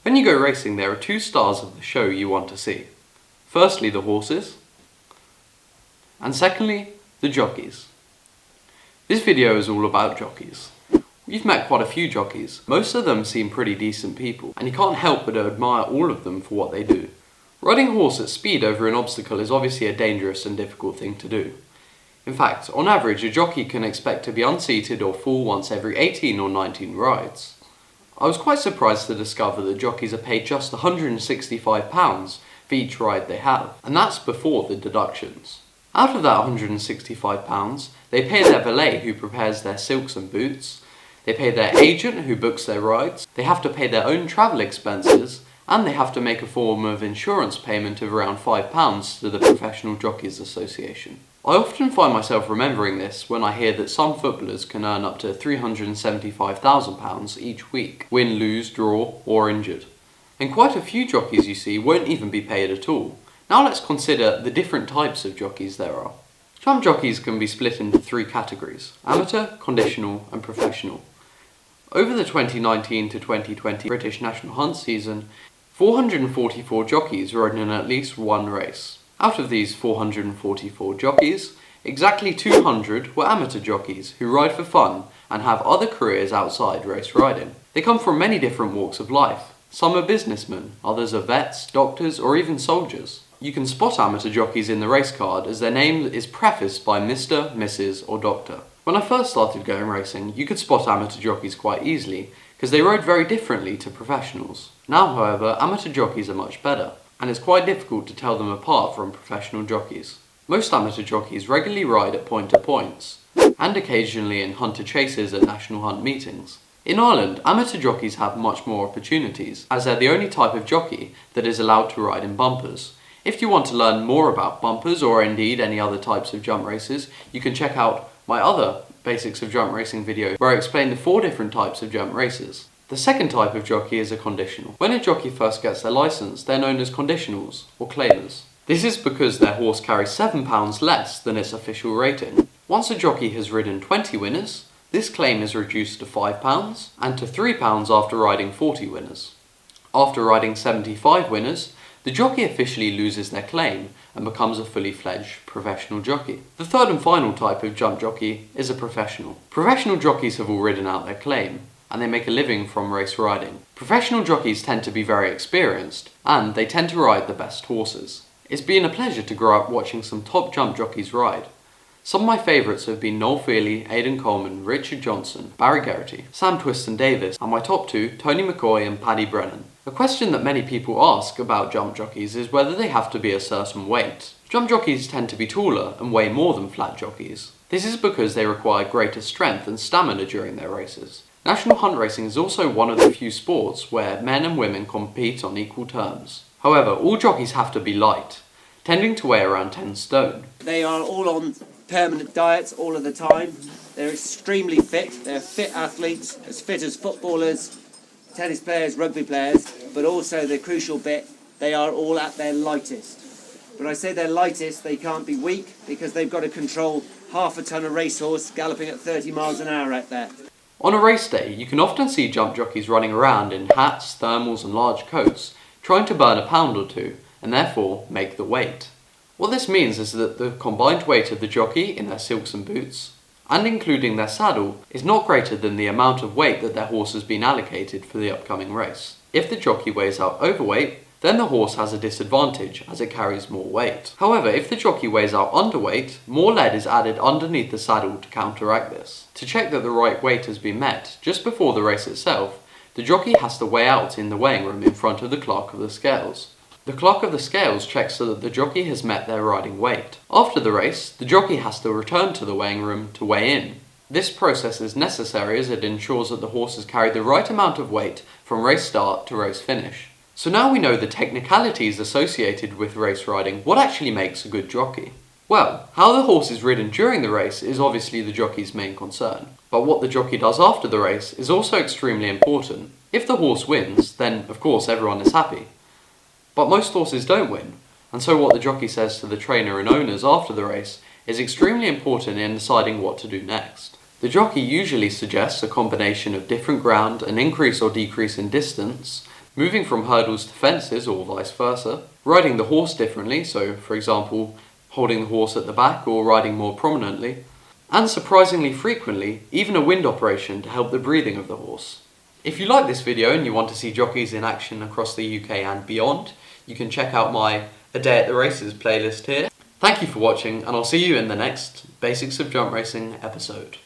When you go racing, there are two stars of the show you want to see. Firstly, the horses, and secondly, the jockeys. This video is all about jockeys. You've met quite a few jockeys. Most of them seem pretty decent people, and you can't help but admire all of them for what they do. Riding a horse at speed over an obstacle is obviously a dangerous and difficult thing to do. In fact, on average, a jockey can expect to be unseated or fall once every 18 or 19 rides. I was quite surprised to discover that jockeys are paid just £165 for each ride they have, and that's before the deductions. Out of that £165, they pay their valet who prepares their silks and boots, they pay their agent who books their rides, they have to pay their own travel expenses, and they have to make a form of insurance payment of around £5 to the Professional Jockeys Association. I often find myself remembering this when I hear that some footballers can earn up to £375,000 each week, win, lose, draw, or injured. And quite a few jockeys you see won't even be paid at all. Now let's consider the different types of jockeys there are. Jump jockeys can be split into three categories: amateur, conditional, and professional. Over the 2019 to 2020 British National Hunt season, 444 jockeys rode in at least one race. Out of these 444 jockeys, exactly 200 were amateur jockeys who ride for fun and have other careers outside race riding. They come from many different walks of life. Some are businessmen, others are vets, doctors, or even soldiers. You can spot amateur jockeys in the race card as their name is prefaced by Mr., Mrs. or Doctor. When I first started going racing, you could spot amateur jockeys quite easily because they rode very differently to professionals. Now, however, amateur jockeys are much better, and it's quite difficult to tell them apart from professional jockeys. Most amateur jockeys regularly ride at pointer points, and occasionally in hunter chases at national hunt meetings. In Ireland, amateur jockeys have much more opportunities, as they're the only type of jockey that is allowed to ride in bumpers. If you want to learn more about bumpers, or indeed any other types of jump races, you can check out my other Basics of Jump Racing video, where I explain the 4 different types of jump races. The second type of jockey is a conditional. When a jockey first gets their licence, they're known as conditionals, or claimers. This is because their horse carries £7 less than its official rating. Once a jockey has ridden 20 winners, this claim is reduced to £5 and to £3 after riding 40 winners. After riding 75 winners, the jockey officially loses their claim and becomes a fully fledged professional jockey. The third and final type of jump jockey is a professional. Professional jockeys have all ridden out their claim, and they make a living from race riding. Professional jockeys tend to be very experienced, and they tend to ride the best horses. It's been a pleasure to grow up watching some top jump jockeys ride. Some of my favourites have been Noel Feely, Aidan Coleman, Richard Johnson, Barry Geraghty, Sam Twiston Davis, and my top two, Tony McCoy and Paddy Brennan. A question that many people ask about jump jockeys is whether they have to be a certain weight. Jump jockeys tend to be taller and weigh more than flat jockeys. This is because they require greater strength and stamina during their races. National hunt racing is also one of the few sports where men and women compete on equal terms. However, all jockeys have to be light, tending to weigh around 10 stone. They are all on permanent diets all of the time. They're extremely fit. They're fit athletes, as fit as footballers, tennis players, rugby players, but also the crucial bit, they are all at their lightest. When I say they're lightest, they can't be weak because they've got to control half a ton of racehorse galloping at 30 miles an hour out there. On a race day, you can often see jump jockeys running around in hats, thermals and large coats, trying to burn a pound or two, and therefore make the weight. What this means is that the combined weight of the jockey in their silks and boots, and including their saddle, is not greater than the amount of weight that their horse has been allocated for the upcoming race. If the jockey weighs out overweight, then the horse has a disadvantage as it carries more weight. However, if the jockey weighs out underweight, more lead is added underneath the saddle to counteract this. To check that the right weight has been met, just before the race itself, the jockey has to weigh out in the weighing room in front of the clerk of the scales. The clerk of the scales checks so that the jockey has met their riding weight. After the race, the jockey has to return to the weighing room to weigh in. This process is necessary as it ensures that the horse has carried the right amount of weight from race start to race finish. So now we know the technicalities associated with race riding, what actually makes a good jockey. Well, how the horse is ridden during the race is obviously the jockey's main concern. But what the jockey does after the race is also extremely important. If the horse wins, then of course everyone is happy. But most horses don't win, and so what the jockey says to the trainer and owners after the race is extremely important in deciding what to do next. The jockey usually suggests a combination of different ground, an increase or decrease in distance, moving from hurdles to fences or vice versa, riding the horse differently, so for example, holding the horse at the back or riding more prominently, and surprisingly frequently, even a wind operation to help the breathing of the horse. If you like this video and you want to see jockeys in action across the UK and beyond, you can check out my A Day at the Races playlist here. Thank you for watching, and I'll see you in the next Basics of Jump Racing episode.